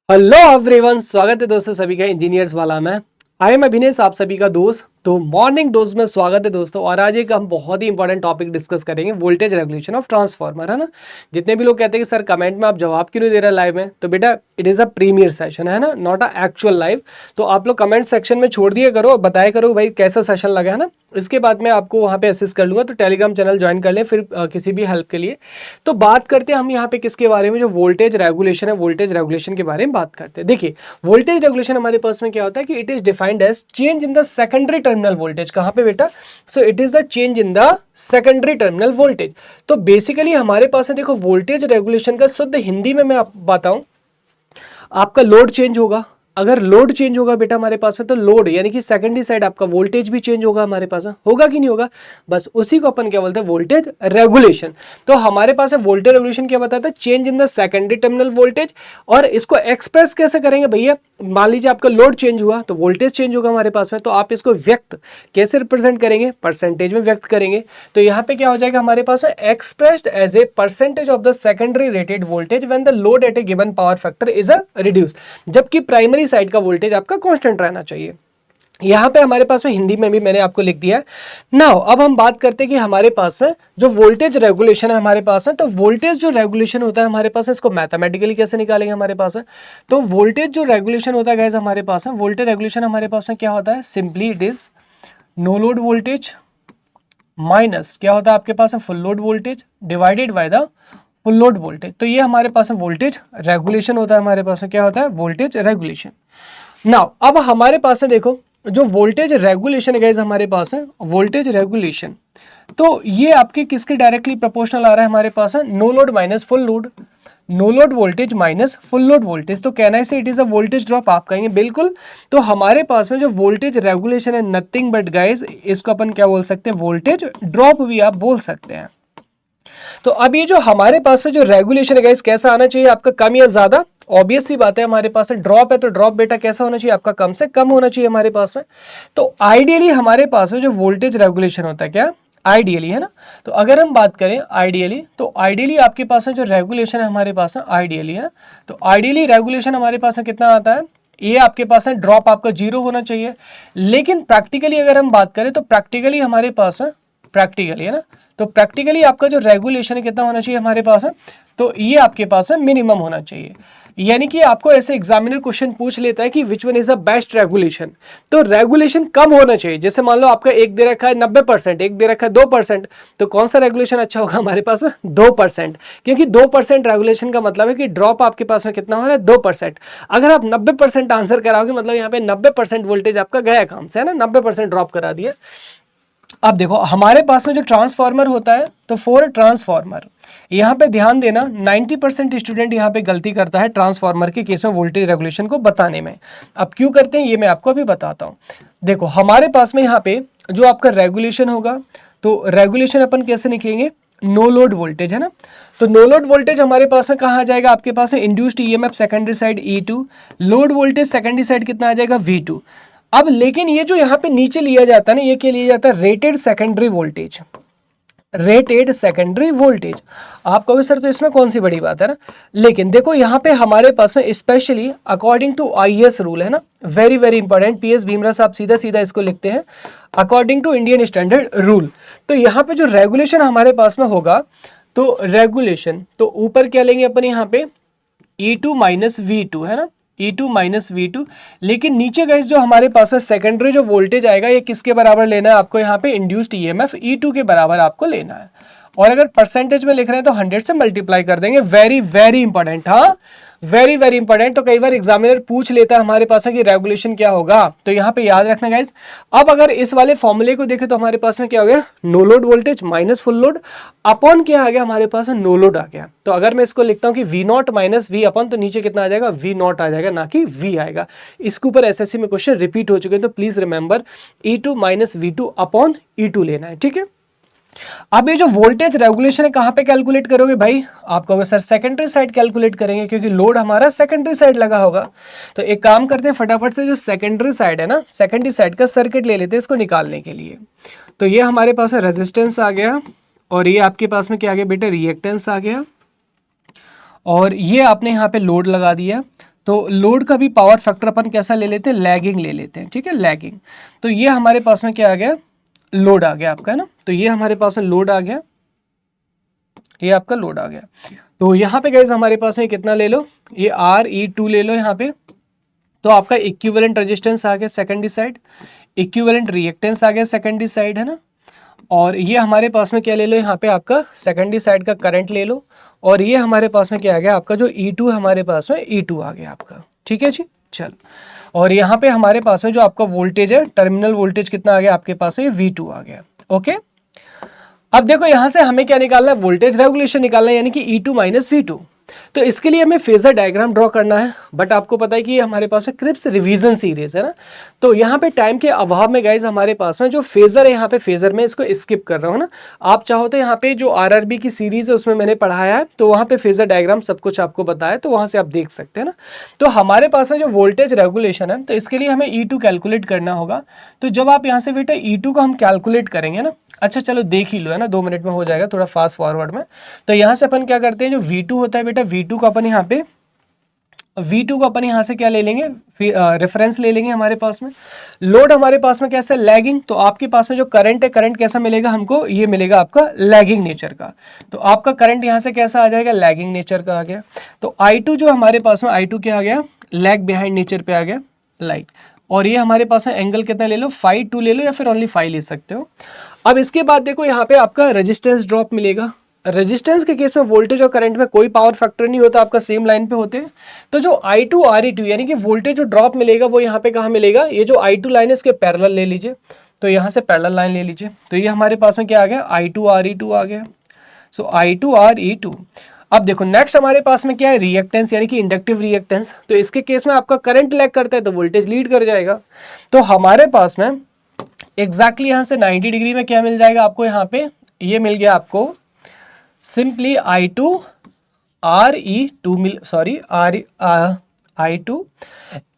Hello everyone, स्वागत है दोस्तों सभी का इंजीनियर्स वाला में। आई एम अभिनेश, आप सभी का दोस्त। तो मॉर्निंग डोज में स्वागत है दोस्तों। और आज एक हम बहुत ही इंपॉर्टेंट टॉपिक डिस्कस करेंगे, वोल्टेज रेगुलेशन ऑफ ट्रांसफार्मर, है ना। जितने भी लोग कहते हैं कि सर कमेंट में आप जवाब क्यों नहीं दे रहे लाइव में, तो बेटा it is a premier session, है ना, नॉट अ एक्चुअल लाइव। तो आप लोग कमेंट सेक्शन में छोड़ दिया करो और बताया करो भाई कैसा सेशन लगा, है ना। इसके बाद मैं आपको वहाँ पे असिस्ट कर लूँगा, तो टेलीग्राम चैनल ज्वाइन कर लें फिर किसी भी हेल्प के लिए। तो बात करते हैं हम यहाँ पे किसके बारे में, जो वोल्टेज रेगुलेशन है, वोल्टेज रेगुलेशन के बारे में बात करते हैं। देखिए वोल्टेज रेगुलेशन हमारे पास में क्या होता है कि it is defined as change in the secondary terminal voltage. कहाँ पे बेटा? So it is the change in the secondary terminal voltage. तो बेसिकली हमारे पास है, देखो वोल्टेज रेगुलेशन का शुद्ध हिंदी में मैं आपको बताऊं, आपका लोड चेंज होगा। अगर लोड चेंज होगा बेटा हमारे पास में, तो लोड यानी कि सेकेंडरी साइड आपका वोल्टेज भी चेंज होगा हमारे पास में, होगा कि नहीं होगा? बस उसी को अपन क्या बोलते हैं, वोल्टेज रेगुलेशन। तो हमारे पास है वोल्टेज रेगुलेशन क्या बताता है, change in the secondary terminal voltage. और इसको एक्सप्रेस कैसे करेंगे भैया? मान लीजिए आपका लोड चेंज हुआ तो वोल्टेज चेंज होगा हमारे पास में, तो आप इसको व्यक्त कैसे रिप्रेजेंट करेंगे? परसेंटेज में व्यक्त करेंगे। तो यहाँ पे क्या हो जाएगा हमारे पास में, expressed as a percentage of the secondary rated voltage when the load at a given power factor is a reduce. जबकि प्राइमरी साइड का वोल्टेज आपका कांस्टेंट रहना चाहिए। यहां पे हमारे पास में हिंदी में भी मैंने आपको लिख दिया है। नाउ अब हम बात करते हैं कि हमारे पास में जो वोल्टेज रेगुलेशन है हमारे पास में, तो वोल्टेज जो रेगुलेशन होता है हमारे पास है, इसको मैथमेटिकली कैसे निकालेंगे हमारे पास है। तो वोल्टेज जो रेगुलेशन होता है गाइस हमारे पास है, वोल्टेज रेगुलेशन हमारे पास में क्या होता है, simply it is no load voltage minus क्या होता है आपके पास है, full load voltage divided by the full load voltage. तो ये हमारे पास में वोल्टेज रेगुलेशन होता है, हमारे पास में क्या होता है, वोल्टेज रेगुलेशन। नाउ अब हमारे पास में देखो जो वोल्टेज रेगुलेशन है गाइस हमारे पास है, वोल्टेज रेगुलेशन, तो ये आपके किसके डायरेक्टली प्रोपोर्शनल आ रहा है हमारे पास है, no load minus full load, no load voltage minus full load voltage. तो कहना है it is a voltage drop, आप कहेंगे बिल्कुल। तो हमारे पास में जो वोल्टेज रेगुलेशन है, नथिंग बट गाइस, इसको अपन क्या बोल सकते हैं, वोल्टेज ड्रॉप भी आप बोल सकते हैं। तो अब ये जो हमारे पास में जो रेगुलेशन है गाइस, कैसा आना चाहिए आपका, कम या ज्यादा? ऑब्वियस सी बात है, हमारे पास में ड्रॉप है तो ड्रॉप बेटा कैसा होना चाहिए आपका, कम से कम होना चाहिए हमारे पास में। तो आइडियली हमारे पास में जो वोल्टेज रेगुलेशन होता है, क्या आइडियली, है ना। तो अगर हम बात करें आइडियली, तो आइडियली आपके पास में जो रेगुलेशन है हमारे पास में आइडियली, है ना। तो आइडियली रेगुलेशन हमारे पास में कितना आता है, ये आपके पास है ड्रॉप आपका जीरो होना चाहिए। लेकिन प्रैक्टिकली अगर हम बात करें, तो प्रैक्टिकली हमारे पास में, प्रैक्टिकली, है ना, तो प्रैक्टिकली आपका जो रेगुलेशन है कितना होना चाहिए हमारे पास है, तो ये आपके पास में मिनिमम होना चाहिए। यानी कि आपको ऐसे एग्जामिनर क्वेश्चन पूछ लेता है कि which one is the best regulation, तो रेगुलेशन कम होना चाहिए। जैसे मान लो आपका एक दे रखा है 90%, एक दे रखा है 2%, तो कौन सा रेगुलेशन अच्छा होगा हमारे पास में, 2%। क्योंकि 2% रेगुलेशन का मतलब है कि ड्रॉप आपके पास में कितना हो रहा है, 2%। अगर आप 90% आंसर कराओगे, मतलब यहाँ पे 90% वोल्टेज आपका गया काम से, है ना, 90% ड्रॉप करा दिया। अब देखो हमारे पास में जो ट्रांसफार्मर होता है, तो फॉर ट्रांसफार्मर, यहाँ पे ध्यान देना, 90% स्टूडेंट यहाँ पे गलती करता है ट्रांसफार्मर के केस में वोल्टेज रेगुलेशन को बताने में। अब क्यों करते हैं ये मैं आपको अभी बताता हूँ। देखो हमारे पास में यहाँ पे जो आपका रेगुलेशन होगा, तो रेगुलेशन अपन कैसे निकलेंगे, नो लोड वोल्टेज, है ना। तो नो लोड वोल्टेज हमारे पास में कहाँ आ जाएगा आपके पास में, induced EMF secondary side E2, load voltage secondary side कितना आ जाएगा, V2। अब लेकिन ये जो यहाँ पे नीचे लिया जाता है ना, ये क्या लिया जाता है, rated secondary voltage, rated secondary voltage. आप कहोगे सर तो इसमें कौन सी बड़ी बात है ना, लेकिन देखो यहाँ पे हमारे पास में specially according to IAS rule, है ना, very very important, PS Bimbhra साहब सीधा सीधा इसको लिखते हैं, according to Indian standard rule. तो यहाँ पे जो रेगुलेशन हमारे पास में होगा, तो रेगुलेशन, तो ऊपर क्या लेंगे अपन यहाँ पे, E2 माइनस V2, है ना, E2 माइनस V2। लेकिन नीचे गाइस जो हमारे पास में सेकेंडरी जो वोल्टेज आएगा, ये किसके बराबर लेना है आपको, यहाँ पे इंड्यूस्ड ईएमएफ E2 के बराबर आपको लेना है। और अगर परसेंटेज में लिख रहे हैं तो 100 से मल्टीप्लाई कर देंगे। वेरी वेरी इंपॉर्टेंट, हाँ वेरी वेरी इंपॉर्टेंट। तो कई बार एग्जामिनर पूछ लेता है हमारे पास में कि रेगुलेशन क्या होगा, तो यहाँ पे याद रखना गाइस। अब अगर इस वाले फॉर्मूले को देखें तो हमारे पास में क्या हो गया, no load voltage minus full load upon क्या आ गया हमारे पास में, नो लोड आ गया। तो अगर मैं इसको लिखता हूँ कि V not minus V upon, तो नीचे कितना आ जाएगा, V नॉट आ जाएगा, ना कि V आएगा। इसके ऊपर एसएससी में क्वेश्चन रिपीट हो चुके हैं, तो please remember E2 minus V2 upon E2 लेना है, ठीक है। अब ये जो वोल्टेज रेगुलेशन है कहां पे कैलकुलेट करोगे भाई, आप कहोगे सर सेकेंडरी साइड कैलकुलेट करेंगे, क्योंकि लोड हमारा सेकेंडरी साइड लगा होगा। तो एक काम करते हैं फटाफट से, जो सेकेंडरी साइड है ना, सेकेंडरी साइड का सर्किट ले लेते हैं इसको निकालने के लिए। तो ये हमारे पास है रेजिस्टेंस आ गया, और ये आपके पास में क्या आ गया बेटा, रिएक्टेंस आ गया, और ये आपने यहाँ पे लोड लगा दिया। तो लोड का भी पावर फैक्टर अपन कैसा ले लेते हैं, लैगिंग ले लेते हैं, ठीक है, लैगिंग। तो ये हमारे पास में क्या आ गया, लोड आ गया आपका, है ना। तो ये हमारे पास में लोड आ गया, ये आपका लोड आ गया। तो यहाँ पे गाइस हमारे पास में कितना ले लो, ये Re2 ले लो यहाँ पे। तो आपका इक्विवेलेंट रेजिस्टेंस आ गया सेकेंडरी साइड, इक्विवेलेंट रिएक्टेंस आ गया सेकेंडरी साइड, है ना। और ये हमारे पास में क्या ले लो, यहाँ पे आपका सेकेंडरी साइड का करंट ले लो। और ये हमारे पास में क्या आ गया, आपका जो E2 हमारे पास में E2 आ गया आपका, ठीक है जी। चल, और यहाँ पे हमारे पास में जो आपका वोल्टेज है, टर्मिनल वोल्टेज कितना आ गया आपके पास में, V2 आ गया। ओके, अब देखो यहां से हमें क्या निकालना है, वोल्टेज रेगुलेशन निकालना है, यानी कि E2 माइनस V2। तो इसके लिए हमें फेजर डायग्राम ड्रॉ करना है, बट आपको पता है कि ये हमारे पास में क्रिप्स रिवीजन सीरीज है ना। तो यहाँ पे टाइम के अभाव में गाइज हमारे पास में जो फेजर है, यहाँ पे फेजर में इसको स्किप कर रहा हूँ ना। आप चाहो तो यहाँ पे जो RRB की सीरीज है उसमें मैंने पढ़ाया है, तो वहाँ पे फेजर डायग्राम सब कुछ आपको बताया, तो वहाँ से आप देख सकते हैं ना। तो हमारे पास में जो वोल्टेज रेगुलेशन है, तो इसके लिए हमें E2 कैलकुलेट करना होगा। तो जब आप यहाँ से बेटा E2 को हम कैलकुलेट करेंगे ना, अच्छा चलो देख ही लो, है ना, 2 मिनट में हो जाएगा, थोड़ा फास्ट फॉरवर्ड में। तो यहाँ से अपन क्या करते हैं, जो V2 होता है बेटा, V2 को अपन यहाँ से क्या ले लेंगे, रेफरेंस ले लेंगे हमारे पास में। लोड हमारे पास में कैसा है, लैगिंग। तो आपके पास में जो करंट है, करंट कैसा मिलेगा हमको, ये मिलेगा आपका लैगिंग नेचर का। तो आपका करंट यहाँ से कैसा आ जाएगा, लैगिंग नेचर का आ गया। तो I2 जो हमारे पास में, I2 क्या आ गया, लैग बिहाइंड नेचर पे आ गया, लाइट। और ये हमारे पास में एंगल कितना ले लो, φ2 ले लो, या फिर ओनली φ ले सकते हो। अब इसके बाद देखो यहाँ पे आपका रेजिस्टेंस ड्रॉप मिलेगा। रेजिस्टेंस के केस में वोल्टेज और करंट में कोई पावर फैक्टर नहीं होता, आपका सेम लाइन पे होते हैं। तो जो I2 Re2 यानी कि वोल्टेज जो ड्रॉप मिलेगा वो यहाँ पे कहाँ मिलेगा, ये जो I2 लाइन है इसके पैरेलल ले लीजिए। तो यहाँ से पैरेलल लाइन ले लीजिए। तो ये हमारे पास में क्या आ गया, I2 Re2 आ गया। सो I2 Re2। अब देखो नेक्स्ट हमारे पास में क्या है, रिएक्टेंस यानी कि इंडक्टिव रिएक्टेंस। तो इसके केस में आपका करंट लैग करता है तो वोल्टेज लीड कर जाएगा। तो हमारे पास में एग्जैक्टली यहाँ से 90 डिग्री में क्या मिल जाएगा आपको, यहाँ पे ये मिल गया आपको simply I2 Re2 I2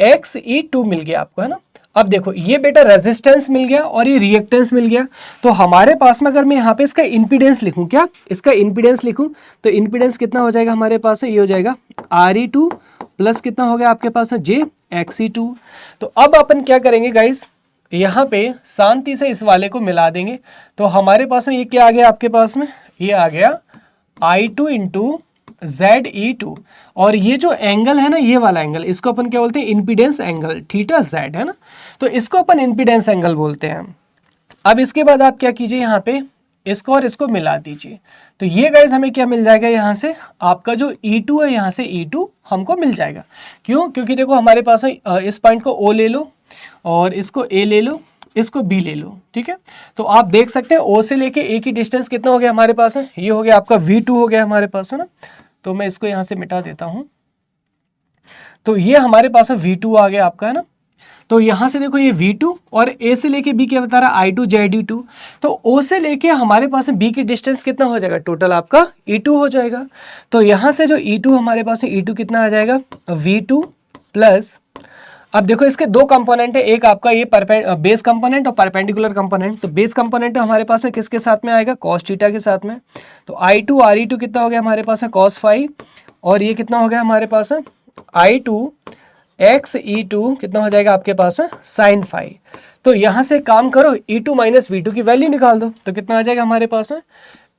Xe2 मिल गया आपको, है ना। अब देखो ये बेटा रेजिस्टेंस मिल गया और ये रिएक्टेंस मिल गया। तो हमारे पास में अगर मैं यहाँ पे इसका इंपीडेंस लिखूं, क्या इसका इंपीडेंस लिखूं, तो इंपीडेंस कितना हो जाएगा हमारे पास में, ये हो जाएगा Re2 प्लस कितना हो गया आपके पास में, Xe2। तो अब अपन क्या करेंगे गाइस, यहाँ पे शांति से इस वाले को मिला देंगे। तो हमारे पास में ये क्या आ गया आपके पास में, ये आ गया I2 इंटू Ze2। और ये जो एंगल है ना, ये वाला एंगल, इसको अपन क्या बोलते हैं, इंपीडेंस एंगल, थीटा जेड, है ना। तो इसको अपन इंपीडेंस एंगल बोलते हैं। अब इसके बाद आप क्या कीजिए, यहाँ पे इसको और इसको मिला दीजिए। तो ये गाइस हमें क्या मिल जाएगा, यहाँ से आपका जो E2 है, यहाँ से E2 हमको मिल जाएगा। क्यों, क्योंकि देखो हमारे पास में इस पॉइंट को O ले लो और इसको A ले लो, इसको B ले लो, ठीक है। तो आप देख सकते हैं O से लेके A की डिस्टेंस कितना हो गया हमारे पास है, ये हो गया आपका V2 हो गया हमारे पास में ना। तो मैं इसको यहाँ से मिटा देता हूँ। तो ये हमारे पास में V2 आ गया आपका, है ना। तो यहाँ से देखो ये V2 और A से लेके B क्या बता रहा है, I2 Ze2। तो O से लेके हमारे पास में B की डिस्टेंस कितना हो जाएगा, टोटल आपका E2 हो जाएगा। तो यहाँ से जो E2 हमारे पास में, E2 कितना आ जाएगा, V2 प्लस, अब देखो इसके दो कंपोनेंट है, एक आपका ये बेस कंपोनेंट और परपेंडिकुलर कंपोनेंट। तो बेस कंपोनेंट हमारे पास में किसके साथ में आएगा, cos थीटा के साथ में। तो I2 Re2 कितना हो गया हमारे पास में, cos फाई, और ये कितना हो गया हमारे पास में, I2 Xe2 कितना हो जाएगा आपके पास में, sin फाई। तो यहाँ से काम करो, E2 माइनस V2 की वैल्यू निकाल दो। तो कितना आ जाएगा हमारे पास में,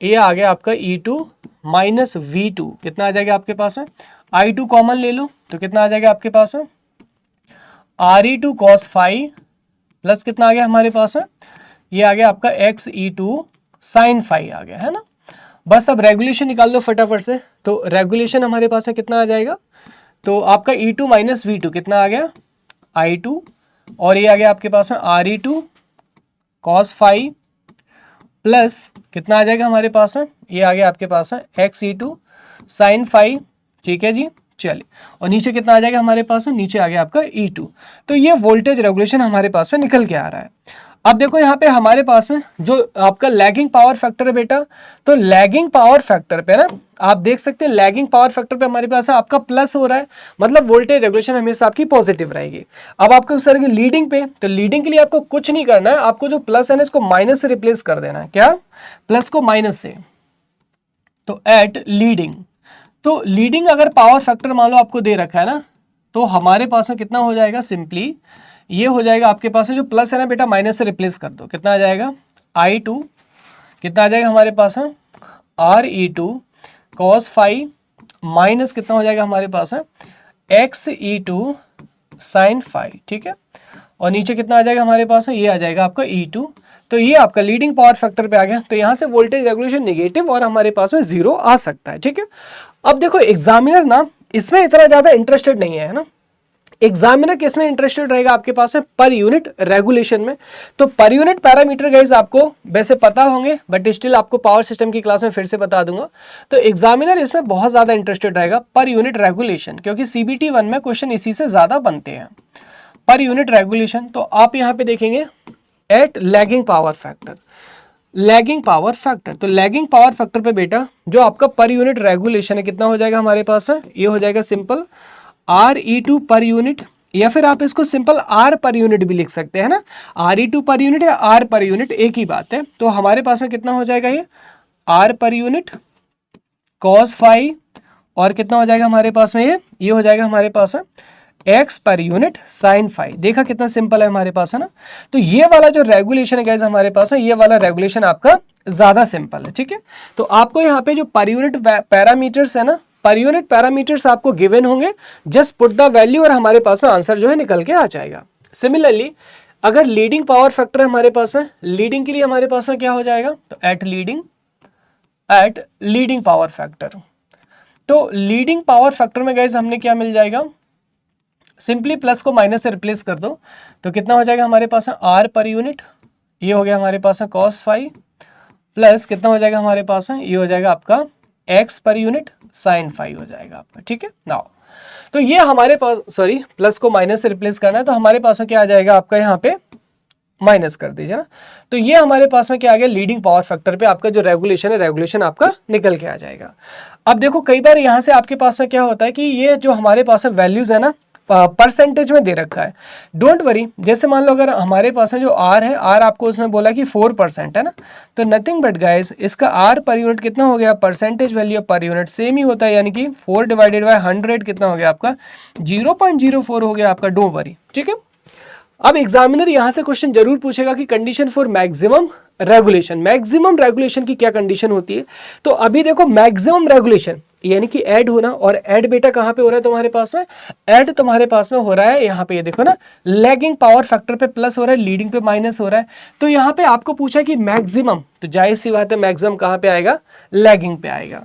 ये आ गया आपका E2 माइनस V2, कितना आ जाएगा आपके पास में, I2 कॉमन ले लो तो कितना आ जाएगा आपके पास में, Re2 cos फाई प्लस कितना आ गया हमारे पास में, ये आ गया आपका Xe2 sin फाई आ गया, है ना। बस अब रेगुलेशन निकाल लो फटाफट से। तो रेगुलेशन हमारे पास में कितना आ जाएगा, तो आपका E2 माइनस V2 कितना आ गया, I2, और ये आ गया आपके पास में Re2 cos फाई प्लस कितना आ जाएगा हमारे पास में, ये आ गया आपके पास में Xe2 sin फाई, ठीक है जी। चलिए, और नीचे कितना आ जाएगा हमारे पास में, नीचे आ गया आपका E2। तो ये वोल्टेज रेगुलेशन हमारे पास में निकल के आ रहा है। अब देखो यहाँ पे हमारे पास में जो आपका लैगिंग पावर फैक्टर है बेटा, तो लैगिंग पावर फैक्टर पे ना आप देख सकते हैं, लैगिंग पावर फैक्टर पे हमारे पास आपका प्लस हो रहा है, मतलब वोल्टेज रेगुलेशन हमेशा आपकी पॉजिटिव रहेगी। अब आपको सर लीडिंग पे, तो लीडिंग के लिए आपको कुछ नहीं करना है, आपको जो प्लस है ना इसको माइनस से रिप्लेस कर देना है। क्या, प्लस को माइनस से। तो एट लीडिंग, तो लीडिंग अगर पावर फैक्टर मान लो आपको दे रखा है ना, तो हमारे पास में कितना हो जाएगा, सिंपली ये हो जाएगा आपके पास में जो प्लस है ना बेटा, माइनस से रिप्लेस कर दो, कितना आ जाएगा I2, कितना आ जाएगा हमारे पास में RE2 cos फाई माइनस कितना हो जाएगा हमारे पास है XE2 साइन फाई, ठीक है। और नीचे कितना आ जाएगा हमारे पास में, ये आ जाएगा आपका E2। तो ये आपका लीडिंग पावर फैक्टर पे आ गया, तो यहाँ से वोल्टेज रेगुलेशन नेगेटिव और हमारे पास में 0 आ सकता है, ठीक है। अब देखो एग्जामिनर ना इसमें इतना ज्यादा इंटरेस्टेड नहीं है ना, एग्जामिनर किस में इंटरेस्टेड रहेगा आपके पास है, पर यूनिट रेगुलेशन में। तो पर यूनिट पैरामीटर गाइस आपको वैसे पता होंगे, बट स्टिल आपको पावर सिस्टम की क्लास में फिर से बता दूंगा। तो एग्जामिनर इसमें बहुत ज्यादा इंटरेस्टेड रहेगा पर यूनिट रेगुलेशन, क्योंकि CBT 1 में क्वेश्चन इसी से ज्यादा बनते हैं, पर यूनिट रेगुलेशन। तो आप यहाँ पे देखेंगे at lagging power factor, lagging power factor, तो लैगिंग पावर फैक्टर पे बेटा जो आपका पर यूनिट रेगुलेशन है कितना हो जाएगा हमारे पास में, ये हो जाएगा सिंपल RE2 पर यूनिट, या फिर आप इसको सिंपल R पर यूनिट भी लिख सकते हैं ना, RE2 पर यूनिट या R पर यूनिट एक ही बात है। तो हमारे पास में कितना हो जाएगा ये R per unit cos phi, और कितना हो जाएगा हमारे पास में ये हो जाएगा हमारे पास में X per unit sine phi. देखा कितना सिंपल है हमारे पास है ना। तो ये वाला जो रेगुलेशन है गाइस हमारे पास है, ये वाला रेगुलेशन आपका ज्यादा सिंपल है, ठीक है। तो आपको यहाँ पे जो पर यूनिट पैरामीटर्स है ना, पर यूनिट पैरामीटर्स आपको गिवन होंगे, जस्ट पुट द वैल्यू और हमारे पास में आंसर जो है निकल के आ जाएगा। सिमिलरली अगर लीडिंग पावर फैक्टर है हमारे पास में, लीडिंग के लिए हमारे पास में क्या हो जाएगा, तो एट लीडिंग पावर फैक्टर। तो लीडिंग पावर फैक्टर में गाइस हमने क्या मिल जाएगा, सिंपली प्लस को माइनस से रिप्लेस कर दो, तो कितना हो जाएगा हमारे पास है R पर यूनिट, ये हो गया हमारे पास है cos फाई, प्लस कितना हो जाएगा हमारे पास है, ये हो जाएगा आपका X per unit sine phi हो जाएगा आपका, ठीक है नाउ। तो ये हमारे पास, सॉरी प्लस को माइनस से रिप्लेस करना है, तो हमारे पास में क्या आ जाएगा आपका, यहाँ पे माइनस कर दीजिए ना। तो ये हमारे पास में क्या आ गया, लीडिंग पावर फैक्टर पे आपका जो रेगुलेशन है, रेगुलेशन आपका निकल के आ जाएगा। अब देखो कई बार यहाँ से आपके पास में क्या होता है कि ये जो हमारे पास में वैल्यूज है ना परसेंटेज में दे रखा है, डोंट वरी। जैसे मान लो अगर हमारे पास में जो R है, R आपको उसमें बोला कि 4% है ना, तो नथिंग बट गाइस इसका R पर यूनिट कितना हो गया, percentage value per unit same ही होता है, यानी कि 4 डिवाइडेड बाय 100 कितना हो गया आपका 0.04 हो गया आपका, डोंट वरी, ठीक है। अब एग्जामिनर यहां से क्वेश्चन जरूर पूछेगा कि condition for maximum regulation, maximum regulation की क्या कंडीशन होती है। तो अभी देखो मैक्सिमम रेगुलेशन यानी कि ऐड होना, और ऐड बेटा कहां पे हो रहा है तुम्हारे पास में, ऐड तुम्हारे पास में हो रहा है यहाँ पे, ये देखो ना लैगिंग पावर फैक्टर पे प्लस हो रहा है, लीडिंग पे माइनस हो रहा है। तो यहाँ पे आपको पूछा कि मैक्सिमम, तो जाहिर सी बात है मैक्सिमम कहां पे आएगा, लैगिंग पे आएगा।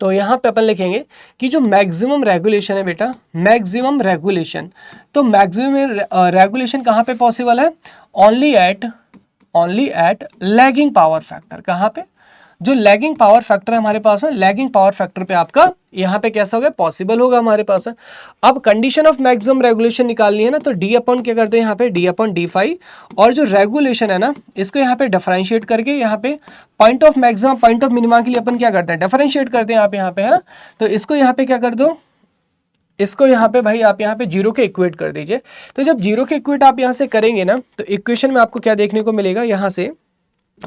तो यहाँ पे अपन लिखेंगे कि जो मैक्सिमम रेगुलेशन है बेटा, मैक्सिमम रेगुलेशन, तो मैक्सिमम रेगुलेशन कहाँ पे पॉसिबल है, only at lagging power factor. कहाँ पे, जो लैगिंग पावर फैक्टर है हमारे पास में, लैगिंग पावर फैक्टर पे आपका यहाँ पे कैसा होगा, पॉसिबल होगा हमारे पास में। अब कंडीशन ऑफ मैक्सिमम रेगुलेशन निकालनी है ना, तो डी अपॉन क्या करते हैं यहाँ पे, डी अपॉन डी फाई, और जो रेगुलेशन है ना इसको यहाँ पे डिफरेंशिएट करके यहाँ पे point of maximum point of minima के लिए अपन क्या करते हैं, डिफरेंशिएट करते हैं आप यहाँ पे, है ना। तो इसको यहाँ पे क्या कर दो, इसको यहाँ पे भाई आप यहाँ पे जीरो के इक्वेट कर दीजिए। तो जब जीरो के इक्वेट आप यहाँ से करेंगे ना, तो इक्वेशन में आपको क्या देखने को मिलेगा, यहाँ से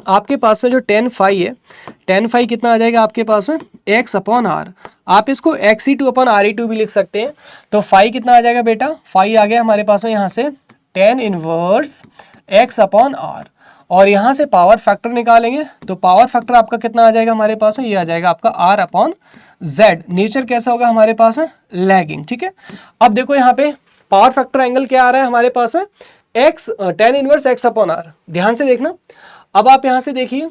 आपके पास में जो tan फाई है, tan फाई कितना आ जाएगा आपके पास में x अपॉन आर, आप इसको XE2 अपॉन RE2 भी लिख सकते हैं। तो फाई कितना आ जाएगा बेटा, फाई आ गया हमारे पास में यहाँ से tan inverse x upon R, और यहाँ से पावर फैक्टर निकालेंगे, तो पावर फैक्टर आपका कितना आ जाएगा हमारे पास में, ये आ जाएगा आपका R अपॉन Z। नेचर कैसा होगा हमारे पास में, लैगिंग, ठीक है। अब देखो यहाँ पे पावर फैक्टर एंगल क्या आ रहा है हमारे पास में, tan inverse x upon R, ध्यान से देखना। अब आप यहां से देखिए,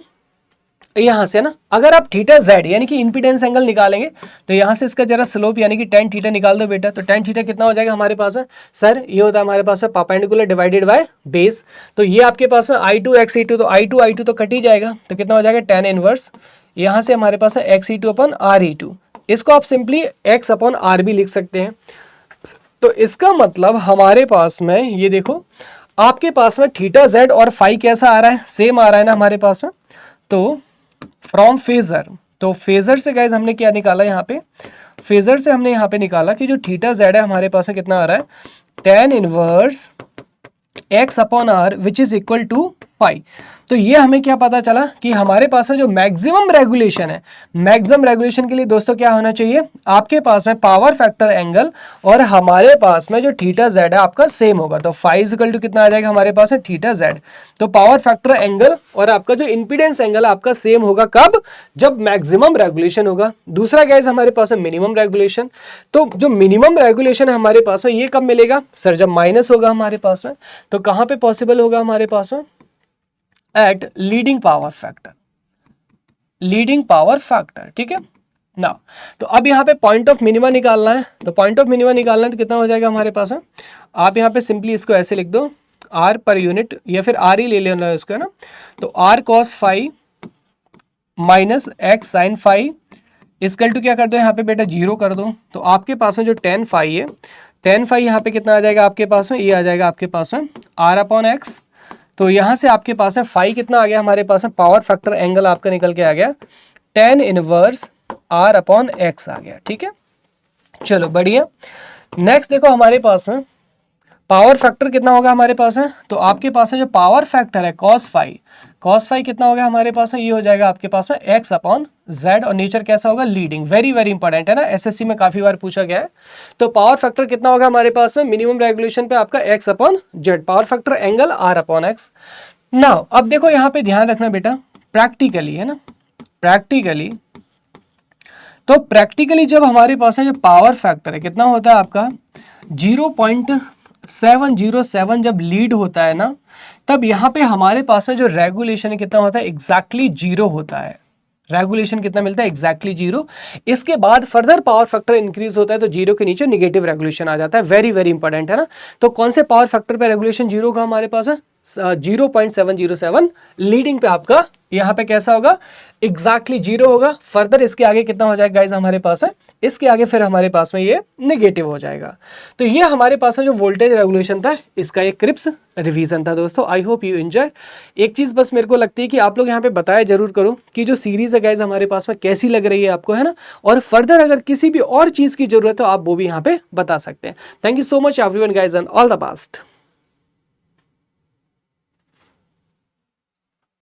यहां से ना अगर आप थीटा जेड यानी कि इंपीडेंस एंगल निकालेंगे, तो यहां से इसका जरा स्लोप यानी कि tan थीटा निकाल दो बेटा। तो tan थीटा कितना हो जाएगा हमारे पास है, सर ये होता है हमारे पास है परपेंडिकुलर डिवाइडेड बाय बेस। तो ये आपके पास में I2 XE2, तो I2 तो कट ही जाएगा, तो कितना हो जाएगा tan इनवर्स, यहां से हमारे पास है XE2 अपॉन RE2, इसको आप सिंपली x अपॉन R भी लिख सकते हैं। तो इसका मतलब हमारे पास में ये देखो आपके पास में थीटा जेड और फाई कैसा आ रहा है, सेम आ रहा है ना हमारे पास में। तो फ्रॉम फेजर, तो फेजर से गाइज हमने क्या निकाला, यहाँ पे फेजर से हमने यहाँ पे निकाला कि जो थीटा जेड है हमारे पास में कितना आ रहा है, tan inverse x upon R which is equal to phi. तो ये हमें क्या पता चला कि हमारे पास में जो मैक्सिमम रेगुलेशन है, मैक्सिमम रेगुलेशन के लिए दोस्तों क्या होना चाहिए, आपके पास में पावर फैक्टर एंगल और हमारे पास में जो थीटा जेड है आपका सेम होगा। तो फाई इक्वल टू कितना आ जाएगा हमारे पास है थीटा जेड। तो पावर फैक्टर एंगल और आपका जो इंपीडेंस एंगल आपका सेम होगा, कब, जब मैक्सिमम रेगुलेशन होगा। दूसरा गाइस हमारे पास है मिनिमम रेगुलेशन। तो जो मिनिमम रेगुलेशन है हमारे पास में ये कब मिलेगा सर, जब माइनस होगा हमारे पास में। तो कहां पे पॉसिबल होगा हमारे पास में, at leading power factor, leading power factor, ठीक है ना। तो अब यहाँ पे पॉइंट ऑफ मिनिमा निकालना है। तो पॉइंट ऑफ मिनिमा निकालना है तो कितना हो जाएगा हमारे पास में, आप यहाँ पे सिंपली इसको ऐसे लिख दो, आर पर यूनिट, या फिर आर ही ले लेना है इसको, है ना। तो R cos phi minus X sine phi equal to क्या कर दो यहाँ पे बेटा 0 कर दो। तो आपके पास में जो टेन फाई है, टेन फाई यहाँ पे कितना आ जाएगा आपके पास में, ये आ जाएगा आपके पास में आर अपॉन एक्स। तो यहाँ से आपके पास है फाई कितना आ गया हमारे पास में, पावर फैक्टर एंगल आपका निकल के आ गया tan inverse R upon X आ गया, ठीक है। चलो बढ़िया। नेक्स्ट देखो हमारे पास में पावर फैक्टर कितना होगा हमारे पास है, तो आपके पास में जो पावर फैक्टर है कॉस फाई कितना होगा हमारे पास में, ये हो जाएगा आपके पास में एक्स अपॉन जेड, और नेचर कैसा होगा लीडिंग, वेरी वेरी इंपॉर्टेंट है ना, एसएससी में काफी बार पूछा गया है। तो पावर फैक्टर कितना होगा हमारे पास में मिनिमम रेगुलेशन पे आपका X upon Z, power factor angle R upon X. Now अब देखो यहाँ पे ध्यान रखना बेटा, प्रैक्टिकली है ना, प्रैक्टिकली, तो प्रैक्टिकली जब हमारे पास है जो पावर फैक्टर है कितना होता है आपका 0.707 जब लीड होता है ना, तब यहाँ पे हमारे पास में जो रेगुलेशन है कितना होता है, एग्जैक्टली 0 होता है। रेगुलेशन कितना मिलता है, एग्जैक्टली 0। इसके बाद फर्दर पावर फैक्टर इंक्रीज होता है तो 0 के नीचे नेगेटिव रेगुलेशन आ जाता है, वेरी वेरी इंपॉर्टेंट है ना। तो कौन से पावर फैक्टर पे रेगुलेशन 0 का हमारे पास है 0.707, लीडिंग पे आपका यहाँ पे कैसा होगा, एग्जैक्टली 0 होगा। फर्दर इसके आगे कितना हो जाएगा गाइस हमारे पास है, इसके आगे फिर हमारे पास में ये नेगेटिव हो जाएगा। तो ये हमारे पास में जो वोल्टेज रेगुलेशन था इसका एक क्रिप्स रिवीजन था दोस्तों। I hope you enjoy. एक चीज बस मेरे को लगती है कि आप लोग यहाँ पे बताया जरूर करो कि जो सीरीज है गाइस हमारे पास में कैसी लग रही है आपको, है ना। और फर्दर अगर किसी भी और चीज की जरूरत हो आप वो भी यहाँ पे बता सकते हैं। Thank you so much everyone guys and all the best.